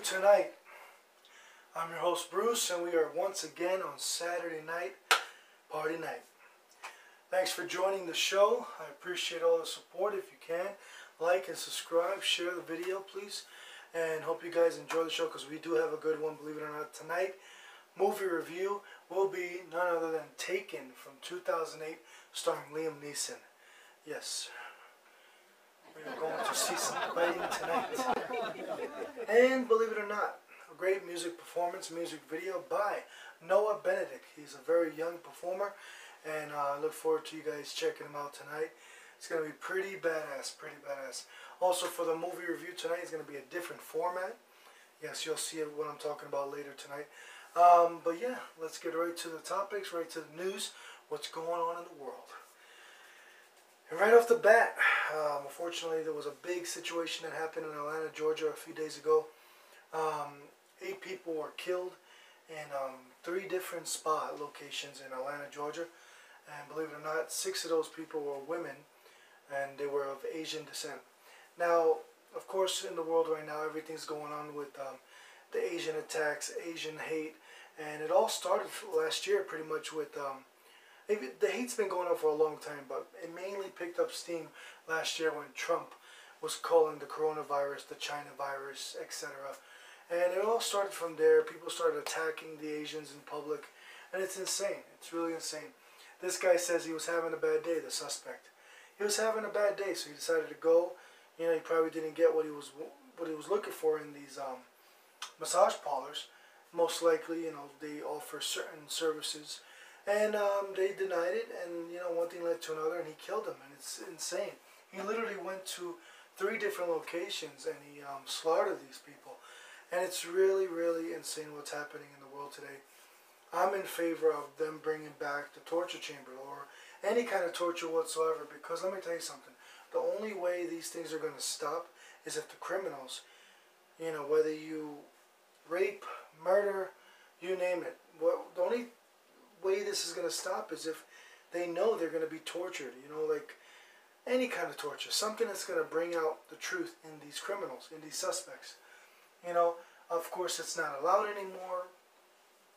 Tonight. I'm your host Bruce, and we are once again on Saturday night, party night. Thanks for joining the show. I appreciate all the support. If you can, like and subscribe, share the video please, and hope you guys enjoy the show because we do have a good one, believe it or not. Tonight, movie review will be none other than Taken from 2008, starring Liam Neeson. Yes. We are going to see some fighting tonight. And believe it or not, a great music performance, music video by Benedikt. He's a very young performer, and I look forward to you guys checking him out tonight. It's going to be pretty badass, Also for the movie review tonight, it's going to be a different format. Yes, you'll see what I'm talking about later tonight. But yeah, let's get right to the topics, right to the news, what's going on in the world. And right off the bat, unfortunately, there was a big situation that happened in Atlanta, Georgia, a few days ago. 8 people were killed in 3 different spa locations in Atlanta, Georgia. And believe it or not, 6 of those people were women, and they were of Asian descent. Now, of course, in the world right now, everything's going on with the Asian attacks, Asian hate, and it all started last year pretty much with... the hate's been going on for a long time, but it mainly picked up steam last year when Trump was calling the coronavirus the China virus, etc. And it all started from there. People started attacking the Asians in public, and it's insane. It's really insane. This guy says he was having a bad day, the suspect. He was having a bad day, so he decided to go. You know, he probably didn't get what he was looking for in these massage parlors. Most likely, you know, they offer certain services. And they denied it, and you know, one thing led to another, and he killed him, and it's insane. He literally went to 3 different locations, and he slaughtered these people, and it's really, really insane what's happening in the world today. I'm in favor of them bringing back the torture chamber, or any kind of torture whatsoever, because let me tell you something, the only way these things are going to stop is if the criminals, you know, whether you rape, murder, you name it, the only way this is going to stop is if they know they're going to be tortured, you know, like any kind of torture, something that's going to bring out the truth in these criminals, in these suspects. You know, of course it's not allowed anymore.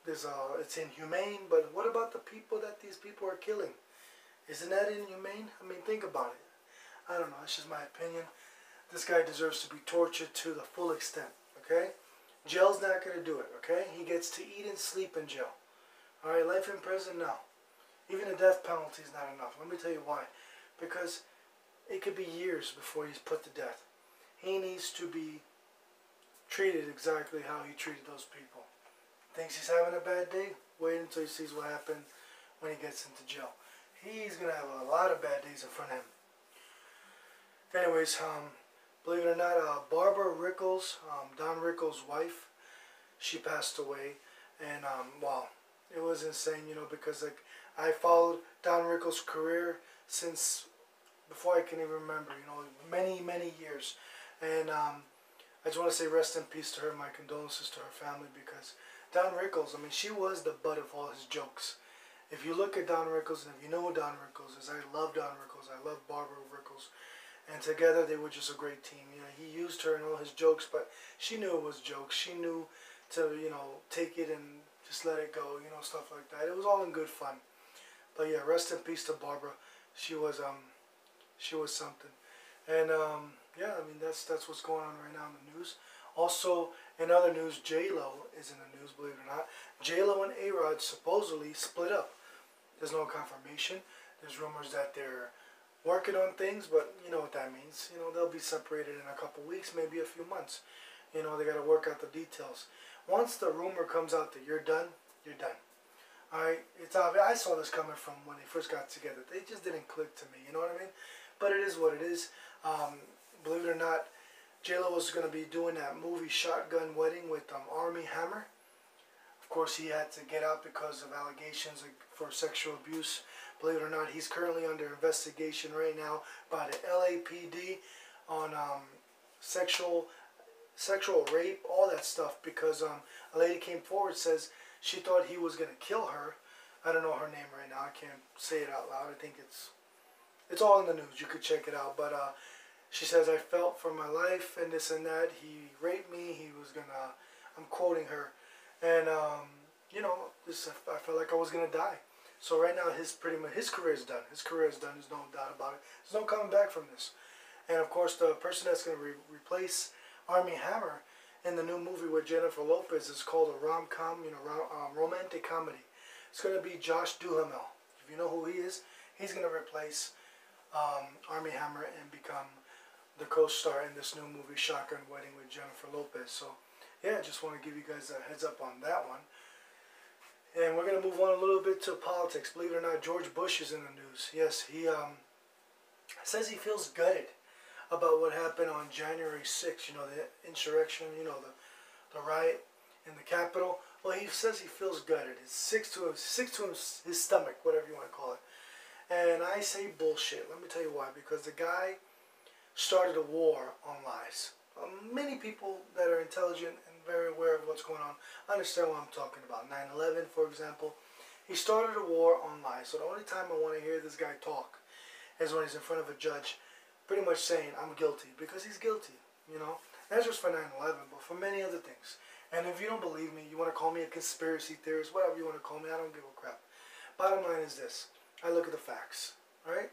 It's inhumane, but what about the people that these people are killing? Isn't that inhumane? I mean, think about it. I don't know, it's just my opinion. This guy deserves to be tortured to the full extent, okay? Jail's not going to do it, okay? He gets to eat and sleep in jail. Alright, life in prison, no. Even the death penalty is not enough. Let me tell you why. Because it could be years before he's put to death. He needs to be treated exactly how he treated those people. Thinks he's having a bad day? Wait until he sees what happened when he gets into jail. He's going to have a lot of bad days in front of him. Anyways, believe it or not, Barbara Rickles, Don Rickles' wife, she passed away. And, wow. It was insane, you know, because like I followed Don Rickles' career since before I can even remember, you know, many years. And I just want to say rest in peace to her, my condolences to her family, because Don Rickles, I mean, she was the butt of all his jokes. If you look at Don Rickles, and if you know who Don Rickles is, I love Don Rickles, I love Barbara Rickles, and together they were just a great team. You know, he used her in all his jokes, but she knew it was jokes. She knew to, you know, take it and just let it go, you know, stuff like that. It was all in good fun. But yeah, rest in peace to Barbara. She was something. And yeah, I mean that's what's going on right now in the news. Also, in other news, JLO is in the news, believe it or not. JLO and Arod supposedly split up. There's no confirmation. There's rumors that they're working on things, but you know what that means. You know, they'll be separated in a couple weeks, maybe a few months. You know, they got to work out the details. Once the rumor comes out that you're done, you're done. Alright, it's obvious. I saw this coming from when they first got together. They just didn't click to me, you know what I mean? But it is what it is. Believe it or not, JLO was going to be doing that movie Shotgun Wedding with Armie Hammer. Of course, he had to get out because of allegations for sexual abuse. Believe it or not, he's currently under investigation right now by the LAPD on sexual rape, all that stuff, because a lady came forward, says she thought he was going to kill her. I don't know her name right now. I can't say it out loud. I think it's all in the news. You could check it out. But she says, I felt for my life and this and that. He raped me. He was going to, I'm quoting her. And, you know, I felt like I was going to die. So right now, his career is done. His career is done. There's no doubt about it. There's no coming back from this. And, of course, the person that's going to replace Armie Hammer in the new movie with Jennifer Lopez is called a rom-com, you know, romantic comedy. It's going to be Josh Duhamel. If you know who he is, he's going to replace Armie Hammer and become the co-star in this new movie, Shotgun Wedding with Jennifer Lopez. So, yeah, just want to give you guys a heads up on that one. And we're going to move on a little bit to politics. Believe it or not, George Bush is in the news. Yes, he says he feels gutted about what happened on January 6th, you know, the insurrection, you know, the riot in the Capitol. Well, he says he feels gutted. It's sick to his stomach, whatever you want to call it. And I say bullshit. Let me tell you why. Because the guy started a war on lies. Many people that are intelligent and very aware of what's going on understand what I'm talking about. 9/11, for example. He started a war on lies. So the only time I want to hear this guy talk is when he's in front of a judge, pretty much saying, I'm guilty, because he's guilty, you know. That's just for 9/11, but for many other things. And if you don't believe me, you want to call me a conspiracy theorist, whatever you want to call me, I don't give a crap. Bottom line is this. I look at the facts, alright?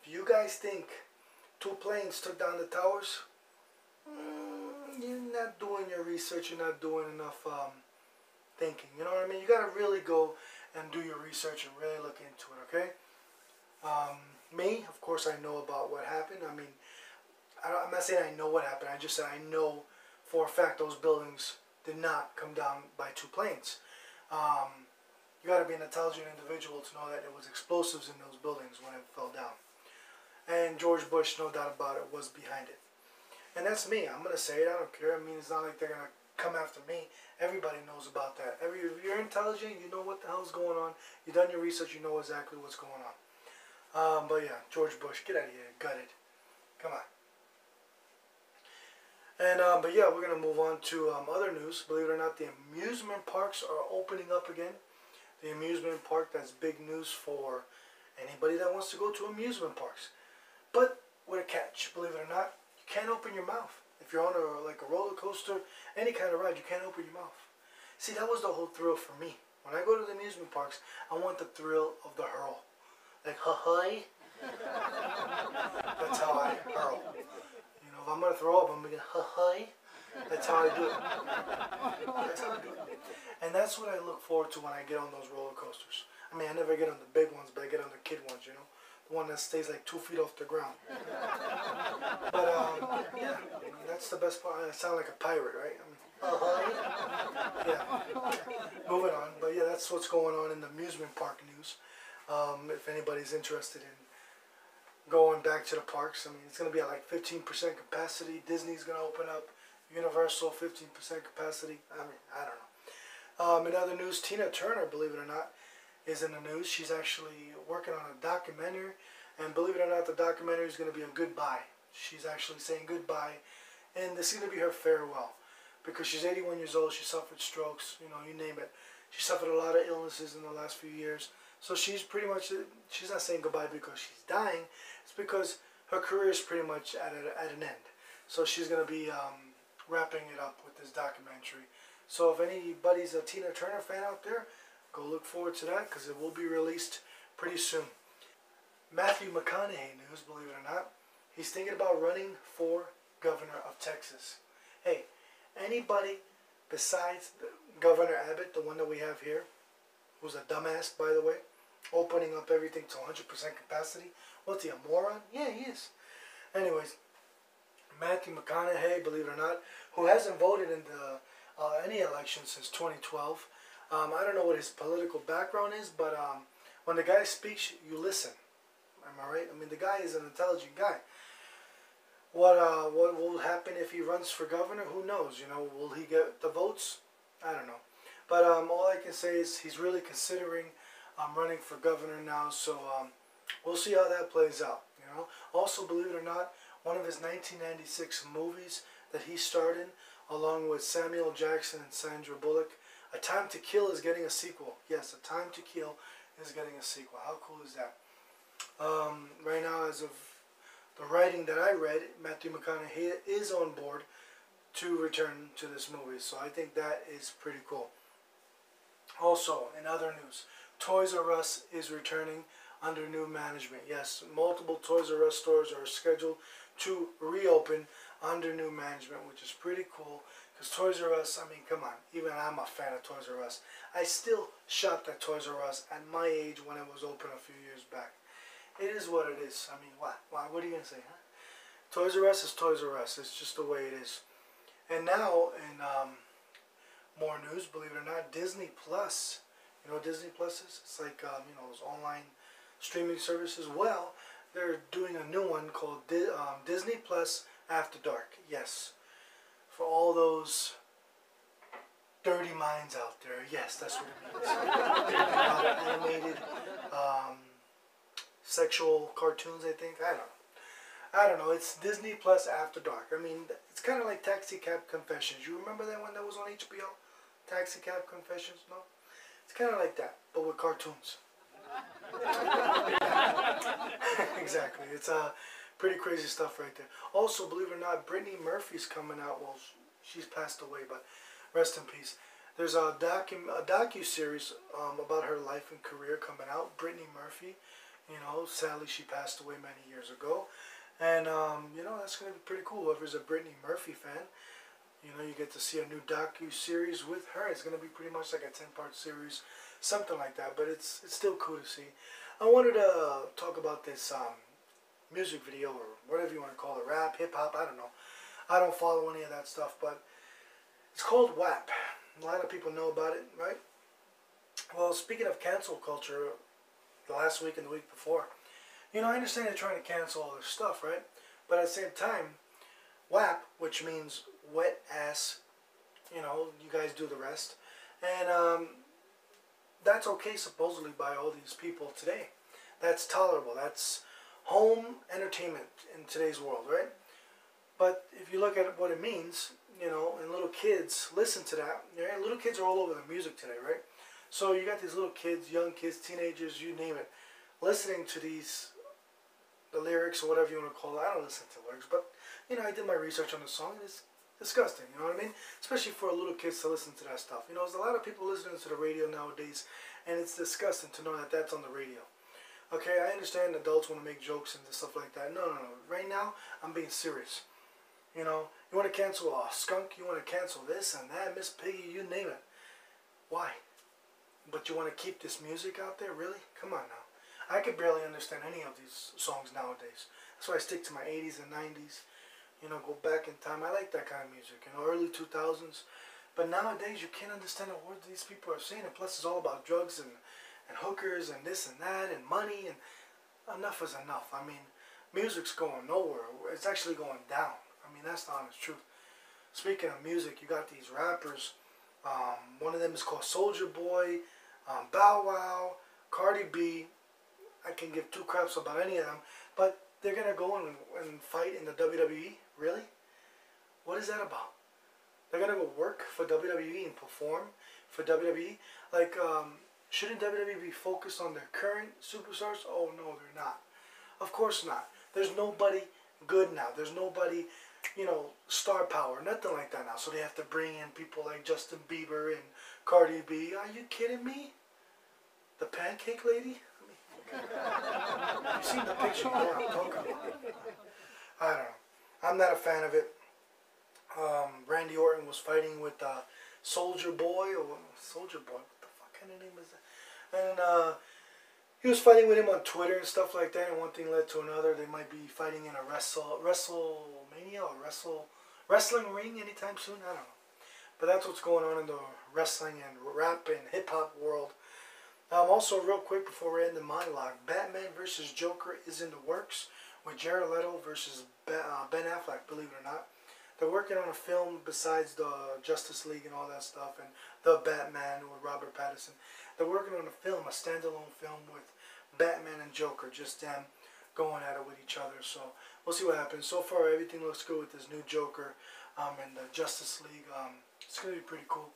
If you guys think 2 planes took down the towers, you're not doing your research, you're not doing enough thinking, you know what I mean? You got to really go and do your research and really look into it, okay? Me, of course, I know about what happened. I mean, I'm not saying I know what happened. I just said I know for a fact those buildings did not come down by 2 planes. You got to be an intelligent individual to know that there was explosives in those buildings when it fell down. And George Bush, no doubt about it, was behind it. And that's me. I'm going to say it. I don't care. I mean, it's not like they're going to come after me. Everybody knows about that. If you're intelligent, you know what the hell's going on. You've done your research. You know exactly what's going on. But yeah, George Bush, get out of here. Gutted. Come on. And, but yeah, we're going to move on to other news. Believe it or not, the amusement parks are opening up again. The amusement park, that's big news for anybody that wants to go to amusement parks. But with a catch, believe it or not, you can't open your mouth. If you're on like a roller coaster, any kind of ride, you can't open your mouth. See, that was the whole thrill for me. When I go to the amusement parks, I want the thrill of the hurl. Like, ha-hi. That's how I hurl. You know, if I'm going to throw up, I'm going to ha-hi. That's how I do it. That's how I do it. And that's what I look forward to when I get on those roller coasters. I mean, I never get on the big ones, but I get on the kid ones, you know. The one that stays like 2 feet off the ground. But, yeah, that's the best part. I sound like a pirate, right? I mean, yeah. Moving on. But, yeah, that's what's going on in the amusement park news. If anybody's interested in going back to the parks, I mean, it's going to be at like 15% capacity. Disney's going to open up. Universal, 15% capacity. I mean, I don't know. In other news, Tina Turner, believe it or not, is in the news. She's actually working on a documentary, and believe it or not, the documentary is going to be a goodbye. She's actually saying goodbye, and this is going to be her farewell, because she's 81 years old. She suffered strokes, you know, you name it. She suffered a lot of illnesses in the last few years, so she's pretty much, she's not saying goodbye because she's dying. It's because her career is pretty much at an end. So she's going to be wrapping it up with this documentary. So if anybody's a Tina Turner fan out there, go look forward to that, because it will be released pretty soon. Matthew McConaughey news, believe it or not. He's thinking about running for governor of Texas. Hey, anybody besides Governor Abbott, the one that we have here, who's a dumbass, by the way, opening up everything to 100% capacity. What's he, a moron? Yeah, he is. Anyways, Matthew McConaughey, believe it or not, who hasn't voted in any election since 2012. I don't know what his political background is, but when the guy speaks, you listen. Am I right? I mean, the guy is an intelligent guy. What will happen if he runs for governor? Who knows? You know, will he get the votes? I don't know. But all I can say is he's really considering running for governor now. So we'll see how that plays out. You know. Also, believe it or not, one of his 1996 movies that he starred in, along with Samuel Jackson and Sandra Bullock, A Time to Kill, is getting a sequel. Yes, A Time to Kill is getting a sequel. How cool is that? Right now, as of the writing that I read, Matthew McConaughey is on board to return to this movie. So I think that is pretty cool. Also, in other news, Toys R Us is returning under new management. Yes, multiple Toys R Us stores are scheduled to reopen under new management, which is pretty cool. Because Toys R Us, I mean, come on. Even I'm a fan of Toys R Us. I still shopped at Toys R Us at my age when it was open a few years back. It is what it is. I mean, what are you going to say, huh? Toys R Us is Toys R Us. It's just the way it is. And now, in more news, believe it or not, Disney Plus. You know what Disney Plus is? It's like, you know, those online streaming services. Well, they're doing a new one called Disney Plus After Dark. Yes. For all those dirty minds out there. Yes, that's what it means. Animated, sexual cartoons, I think. I don't know. It's Disney Plus After Dark. I mean, it's kind of like Taxi Cab Confessions. You remember that one that was on HBO? Taxi Cab Confessions? No? It's kind of like that, but with cartoons. Exactly. It's pretty crazy stuff right there. Also, believe it or not, Brittany Murphy's coming out. Well, she's passed away, but rest in peace. There's a docu-series about her life and career coming out. Brittany Murphy, you know, sadly she passed away many years ago. And, you know, that's going to be pretty cool. Whoever's a Brittany Murphy fan, you know, you get to see a new docu-series with her. It's going to be pretty much like a 10-part series, something like that. But it's still cool to see. I wanted to talk about this music video, or whatever you want to call it, rap, hip-hop, I don't know. I don't follow any of that stuff, but it's called WAP. A lot of people know about it, right? Well, speaking of cancel culture, the last week and the week before, you know, I understand they're trying to cancel all this stuff, right? But at the same time, WAP, which means wet ass, you know, you guys do the rest. And that's okay supposedly by all these people today. That's tolerable. That's home entertainment in today's world, right? But if you look at what it means, you know, and little kids listen to that. Right? Little kids are all over the music today, right? So you got these little kids, young kids, teenagers, you name it, listening to the lyrics or whatever you want to call it. I don't listen to lyrics, but, you know, I did my research on the song, and it's disgusting, you know what I mean? Especially for little kids to listen to that stuff. You know, there's a lot of people listening to the radio nowadays, and it's disgusting to know that that's on the radio. Okay, I understand adults want to make jokes and stuff like that. No. Right now, I'm being serious. You know, you want to cancel a skunk, you want to cancel this and that, Miss Piggy, you name it. Why? But you want to keep this music out there? Really? Come on now. I could barely understand any of these songs nowadays. That's why I stick to my 80s and 90s. You know, go back in time. I like that kind of music. You know, early 2000s. But nowadays, you can't understand a word these people are saying. And plus, it's all about drugs and hookers and this and that and money. And enough is enough. I mean, music's going nowhere. It's actually going down. I mean, that's the honest truth. Speaking of music, you got these rappers. One of them is called Soulja Boy, Bow Wow, Cardi B. I can give two craps about any of them. But they're going to go and fight in the WWE? Really? What is that about? They're going to go work for WWE and perform for WWE? Like, shouldn't WWE be focused on their current superstars? Oh, no, they're not. Of course not. There's nobody good now. There's nobody, you know, star power. Nothing like that now. So they have to bring in people like Justin Bieber and Cardi B. Are you kidding me? The pancake lady? You've seen the picture. You know what I'm talking about. I don't know. I'm not a fan of it. Randy Orton was fighting with Soldier Boy, what the fuck kind of name is that? And he was fighting with him on Twitter and stuff like that, and one thing led to another. They might be fighting in a WrestleMania or wrestling ring anytime soon. I don't know. But that's what's going on in the wrestling and rap and hip-hop world. Also, real quick before we end the monologue, Batman vs. Joker is in the works with Jared Leto versus Ben Affleck, believe it or not. They're working on a film besides the Justice League and all that stuff, and the Batman with Robert Pattinson. They're working on a film, a standalone film with Batman and Joker, just them going at it with each other. So we'll see what happens. So far, everything looks good with this new Joker and the Justice League. It's going to be pretty cool.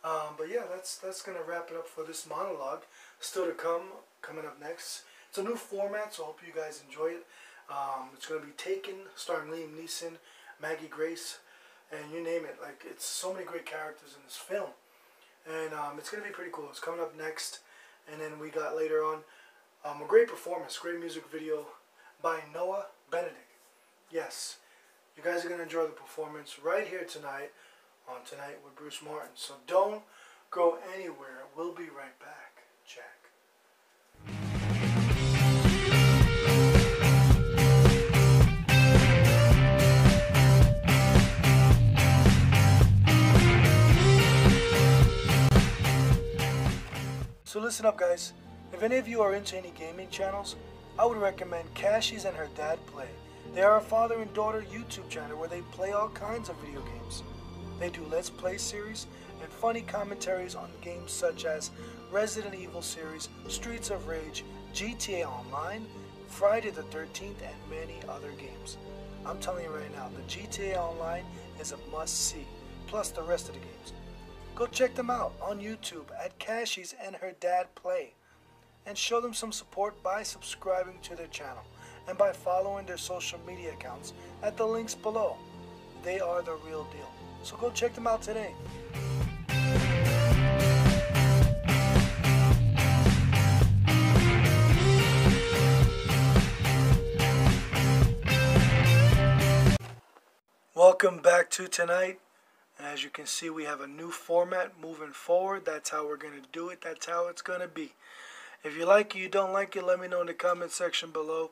But yeah, that's going to wrap it up for this monologue. Still to come, coming up next. It's a new format, so I hope you guys enjoy it. It's going to be Taken, starring Liam Neeson, Maggie Grace, and you name it. Like, it's so many great characters in this film. And it's going to be pretty cool. It's coming up next. And then we got later on a great performance, great music video by Noah Benedikt. Yes, you guys are going to enjoy the performance right here tonight on Tonight with Bruce Martin. So don't go anywhere. We'll be right back. Jack. So listen up, guys. If any of you are into any gaming channels, I would recommend Cashys and Her Play. They are a father and daughter YouTube channel where they play all kinds of video games. They do Let's Play series and funny commentaries on games such as Resident Evil series, Streets of Rage, GTA Online, Friday the 13th, and many other games. I'm telling you right now, the GTA Online is a must-see, plus the rest of the games. Go check them out on YouTube at Cashys and Her Play, and show them some support by subscribing to their channel and by following their social media accounts at the links below. They are the real deal. So go check them out today. Welcome back to Tonight. As you can see, we have a new format moving forward. That's how we're going to do it. That's how it's going to be. If you like it, you don't like it, let me know in the comment section below.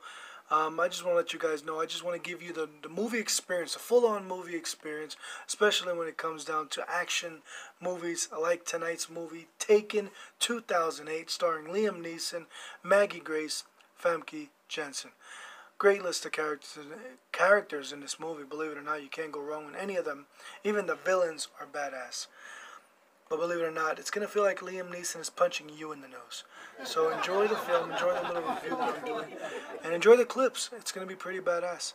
I just want to let you guys know, I just want to give you the movie experience, a full-on movie experience, especially when it comes down to action movies like tonight's movie, Taken 2008, starring Liam Neeson, Maggie Grace, Famke Janssen. Great list of characters in this movie. Believe it or not, you can't go wrong with any of them. Even the villains are badass. But believe it or not, it's going to feel like Liam Neeson is punching you in the nose. So enjoy the film, enjoy the little review that I'm doing, and enjoy the clips. It's going to be pretty badass.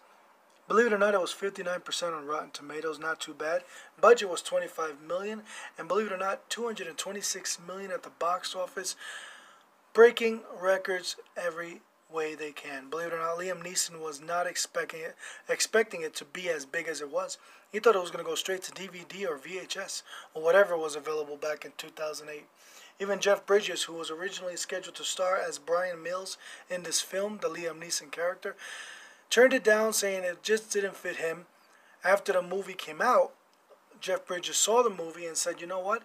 Believe it or not, it was 59% on Rotten Tomatoes, not too bad. Budget was $25 million, and believe it or not, $226 million at the box office, breaking records every way they can. Believe it or not, Liam Neeson was not expecting it to be as big as it was. He thought it was going to go straight to DVD or VHS or whatever was available back in 2008. Even Jeff Bridges, who was originally scheduled to star as Brian Mills in this film, the Liam Neeson character, turned it down, saying it just didn't fit him. After the movie came out, Jeff Bridges saw the movie and said, you know what?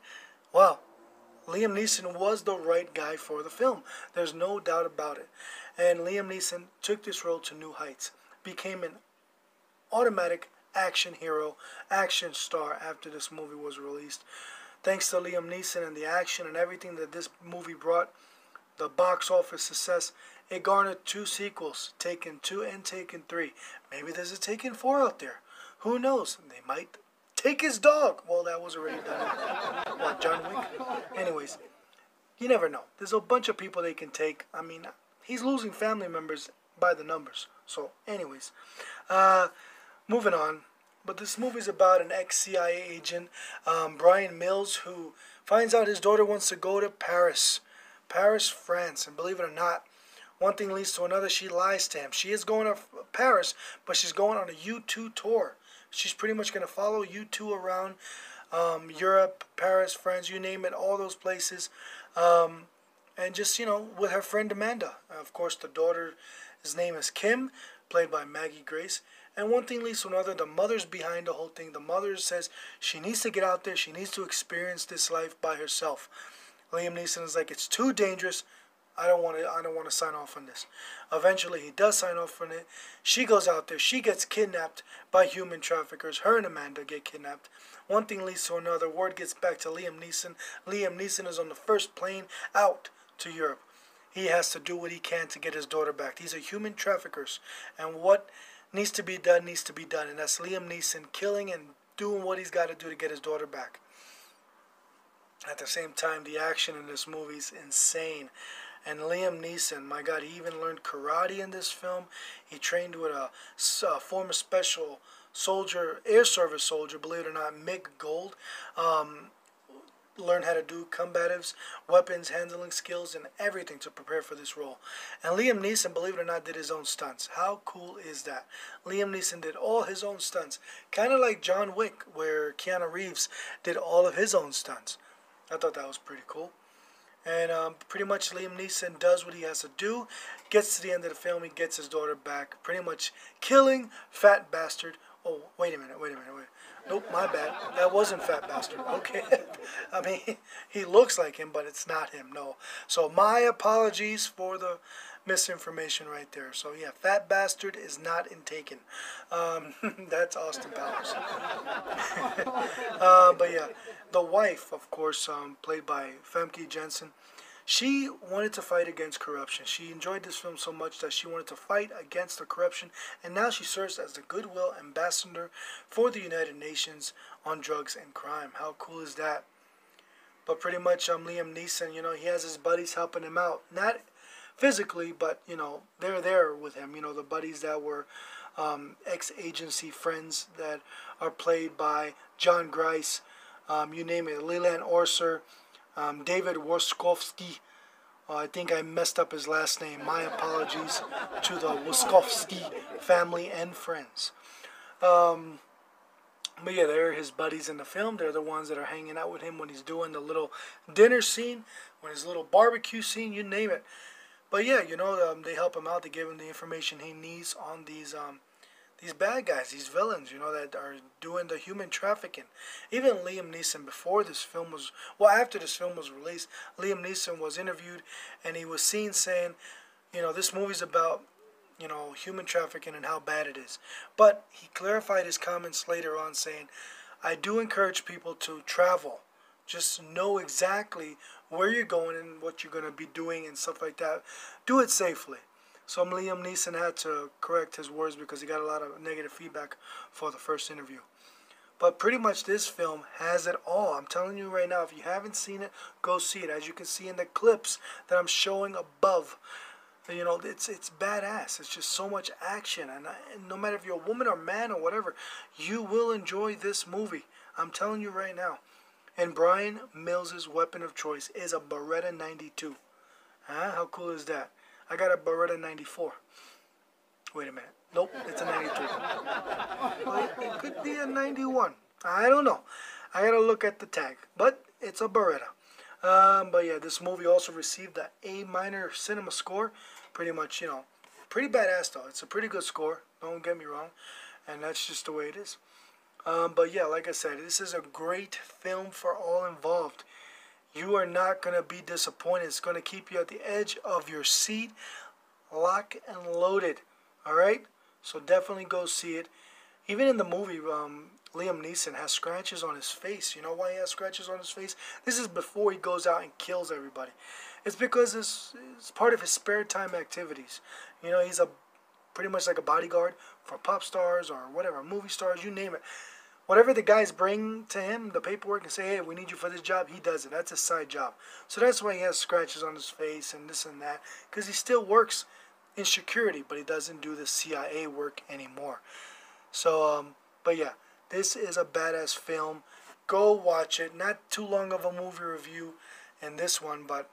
Wow, Liam Neeson was the right guy for the film. There's no doubt about it. And Liam Neeson took this role to new heights, became an automatic action hero, action star after this movie was released. Thanks to Liam Neeson and the action and everything that this movie brought, the box office success, it garnered 2 sequels, Taken 2 and Taken 3. Maybe there's a Taken 4 out there. Who knows? They might take his dog. Well, that was already done. What, John Wick? Anyways, you never know. There's a bunch of people they can take. I mean, he's losing family members by the numbers. So, anyways, moving on. But this movie's about an ex-CIA agent, Brian Mills, who finds out his daughter wants to go to Paris, France. And believe it or not, one thing leads to another. She lies to him. She is going to Paris, but she's going on a U2 tour. She's pretty much going to follow U2 around Europe, Paris, France, you name it, all those places. And just, you know, with her friend Amanda. Of course, the daughter's name is Kim, played by Maggie Grace. And one thing leads to another. The mother's behind the whole thing. The mother says she needs to get out there. She needs to experience this life by herself. Liam Neeson is like, it's too dangerous. I don't want to sign off on this. Eventually, he does sign off on it. She goes out there. She gets kidnapped by human traffickers. Her and Amanda get kidnapped. One thing leads to another. Word gets back to Liam Neeson. Liam Neeson is on the first plane out to Europe. He has to do what he can to get his daughter back. These are human traffickers. And what needs to be done needs to be done. And that's Liam Neeson killing and doing what he's got to do to get his daughter back. At the same time, the action in this movie is insane. And Liam Neeson, my God, he even learned karate in this film. He trained with a former special soldier, air service soldier, believe it or not, Mick Gold. Learned how to do combatives, weapons, handling skills, and everything to prepare for this role. And Liam Neeson, believe it or not, did his own stunts. How cool is that? Liam Neeson did all his own stunts. Kind of like John Wick, where Keanu Reeves did all of his own stunts. I thought that was pretty cool. And pretty much Liam Neeson does what he has to do. Gets to the end of the film. He gets his daughter back. Pretty much killing Fat Bastard. Oh, wait a minute. Nope, my bad. That wasn't Fat Bastard. Okay. I mean, he looks like him, but it's not him. No. So my apologies for the misinformation right there. So yeah, Fat Bastard is not in Taken. That's Austin Powers. But yeah, the wife, of course, played by Famke Janssen, she wanted to fight against corruption. She enjoyed this film so much that she wanted to fight against the corruption, and now she serves as the goodwill ambassador for the United Nations on drugs and crime. How cool is that? But pretty much Liam Neeson, he has his buddies helping him out. Not physically, but, they're there with him. The buddies that were ex-agency friends that are played by John Grice, you name it, Leland Orser, David Warskovsky. I think I messed up his last name. My apologies to the Warskovsky family and friends. But yeah, they're his buddies in the film. They're the ones that are hanging out with him when he's doing the little dinner scene, when his little barbecue scene, you name it. But yeah, they help him out. They give him the information he needs on these bad guys, these villains, that are doing the human trafficking. Even Liam Neeson, after this film was released, Liam Neeson was interviewed, and he was seen saying, this movie's about, human trafficking and how bad it is. But he clarified his comments later on, saying, I do encourage people to travel. Just know exactly where you're going and what you're going to be doing and stuff like that. Do it safely. So Liam Neeson had to correct his words because he got a lot of negative feedback for the first interview. But pretty much this film has it all. I'm telling you right now, if you haven't seen it, go see it. As you can see in the clips that I'm showing above, it's badass. It's just so much action. And no matter if you're a woman or man or whatever, you will enjoy this movie. I'm telling you right now. And Brian Mills' weapon of choice is a Beretta 92. How cool is that? I got a Beretta 94. Wait a minute. Nope, it's a 93. Well, it could be a 91. I don't know. I gotta look at the tag. But it's a Beretta. But yeah, this movie also received the A- cinema score. Pretty much, pretty badass though. It's a pretty good score. Don't get me wrong. And that's just the way it is. But yeah, like I said, this is a great film for all involved. You are not going to be disappointed. It's going to keep you at the edge of your seat, lock and loaded. All right? So definitely go see it. Even in the movie, Liam Neeson has scratches on his face. You know why he has scratches on his face? This is before he goes out and kills everybody. It's because it's part of his spare time activities. He's pretty much like a bodyguard for pop stars or whatever, movie stars, you name it. Whatever the guys bring to him, the paperwork, and say, hey, we need you for this job, he does it. That's his side job. So that's why he has scratches on his face and this and that. Because he still works in security, but he doesn't do the CIA work anymore. So, but yeah, this is a badass film. Go watch it. Not too long of a movie review in this one, but,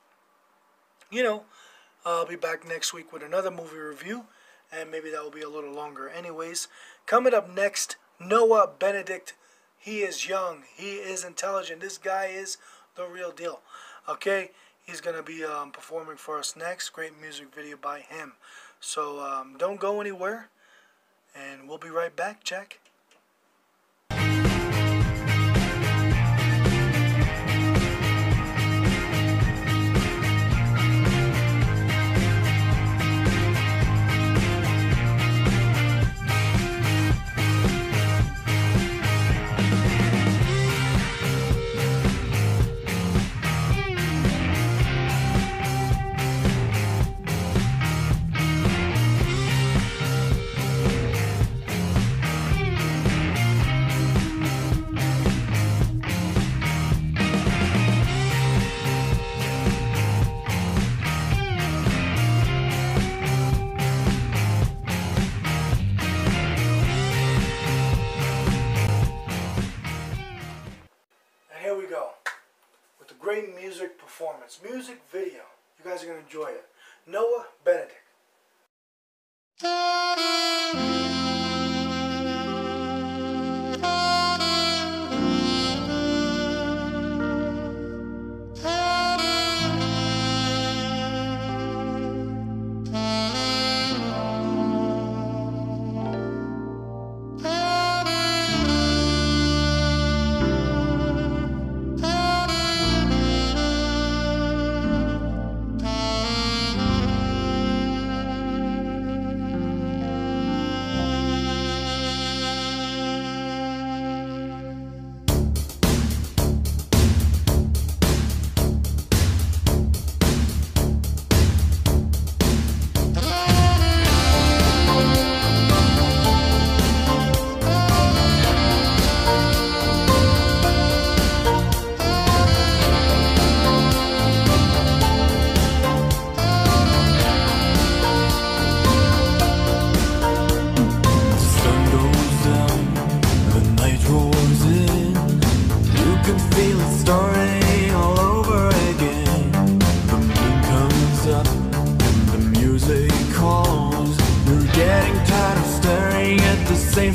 I'll be back next week with another movie review. And maybe that will be a little longer. Anyways, coming up next, Noah Benedikt. He is young. He is intelligent. This guy is the real deal. Okay? He's going to be performing for us next. Great music video by him. So don't go anywhere. and we'll be right back, Jack. Great music performance, music video. You guys are going to enjoy it. Noah, Benedikt.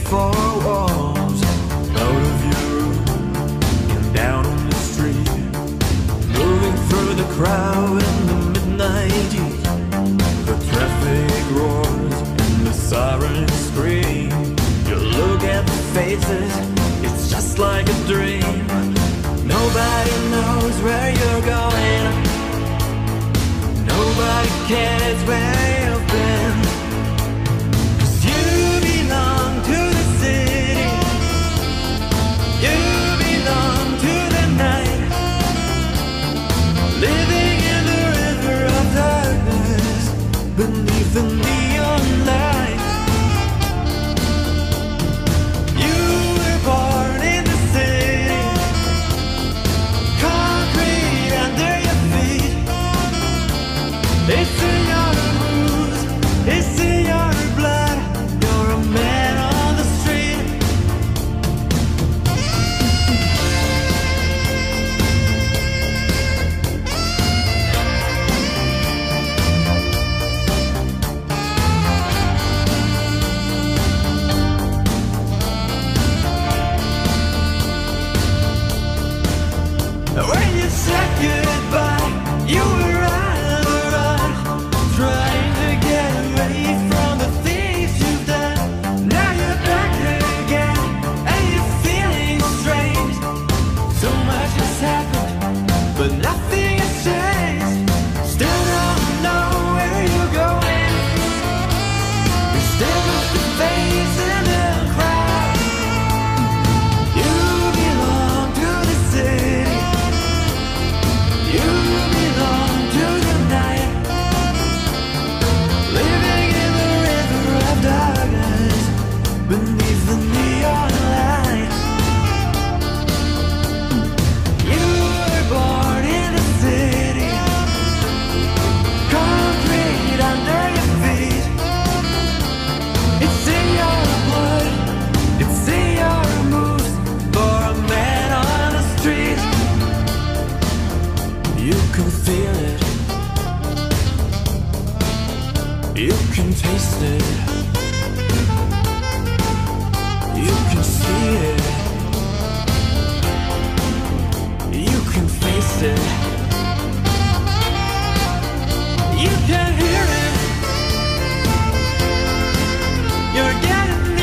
Four walls out of your room and down on the street, moving through the crowd in the midnight heat. The traffic roars and the sirens scream. You look at the faces, it's just like a dream. Nobody knows where you're going. Nobody cares where you've been. Living in the river of darkness, beneath the neon light. You were born in the city, concrete under your feet. It's in your moves, it's in your blood. You're a man on the street. When you said goodbye, you were on the run, trying to get away from the things you've done. Now you're back again, and you're feeling strange. So much has happened, but nothing has changed. Still don't know where you're going. You're still with the face in the crowd. You belong to the city. You belong to the night. Living in the river of darkness, beneath the neon light. You were born in the city, concrete under your feet. It's in your blood, it's in your moves. For a man on the street, you can feel it, you can taste it, you can see it, you can face it, you can hear it. You're getting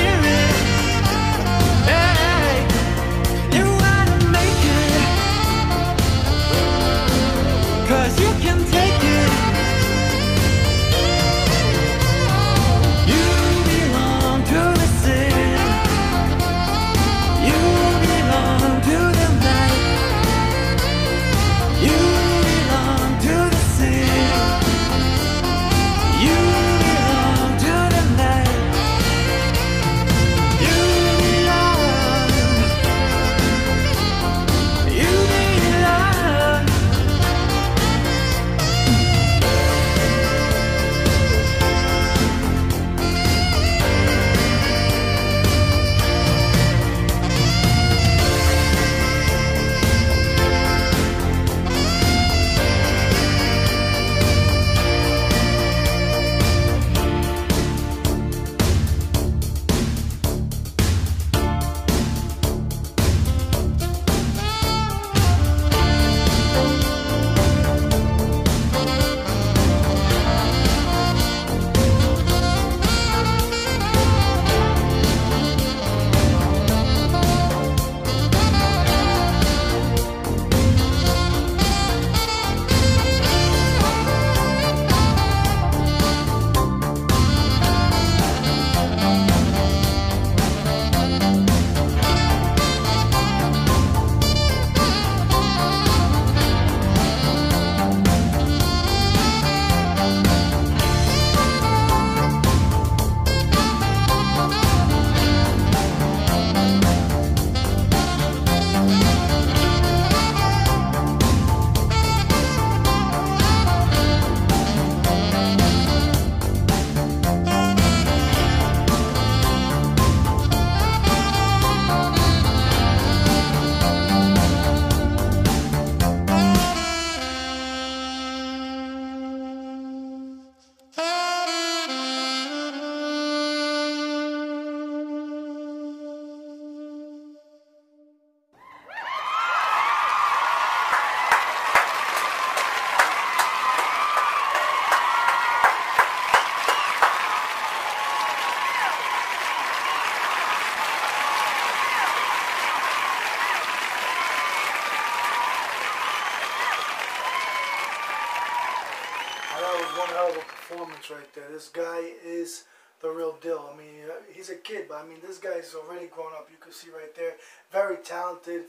one hell of a performance right there. This guy is the real deal. I mean, he's a kid, but I mean, this guy's already grown up. You can see right there, very talented,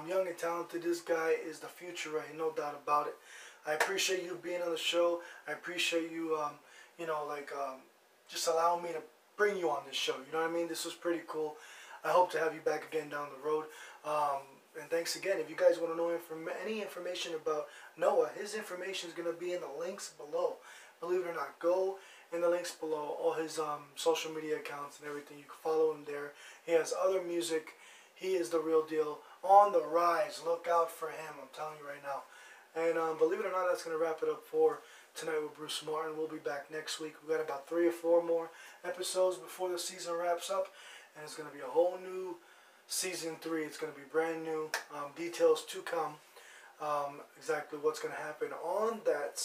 young and talented. This guy is the future, right? No doubt about it. I appreciate you being on the show. I appreciate you, just allowing me to bring you on this show. You know what I mean? This was pretty cool. I hope to have you back again down the road. And thanks again. If you guys want to know any information about Noah, his information is going to be in the links below. Believe it or not, go in the links below. All his social media accounts and everything. You can follow him there. He has other music. He is the real deal. On the rise. Look out for him. I'm telling you right now. And believe it or not, that's going to wrap it up for tonight with Bruce Martin. We'll be back next week. We've got about 3 or 4 more episodes before the season wraps up. And it's going to be a whole new Season 3. It's going to be brand new. Details to come. Exactly what's going to happen on that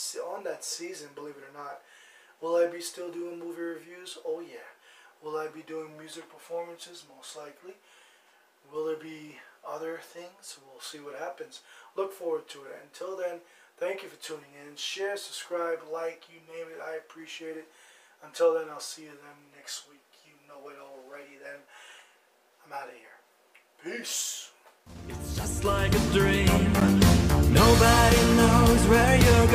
season, believe it or not. Will I be still doing movie reviews? Oh yeah. Will I be doing music performances? Most likely. Will there be other things? We'll see what happens. Look forward to it. Until then, thank you for tuning in. Share, subscribe, like, you name it. I appreciate it. Until then, I'll see you then next week. You know it already then. I'm out of here. Peace. It's just like a dream. Nobody knows where you're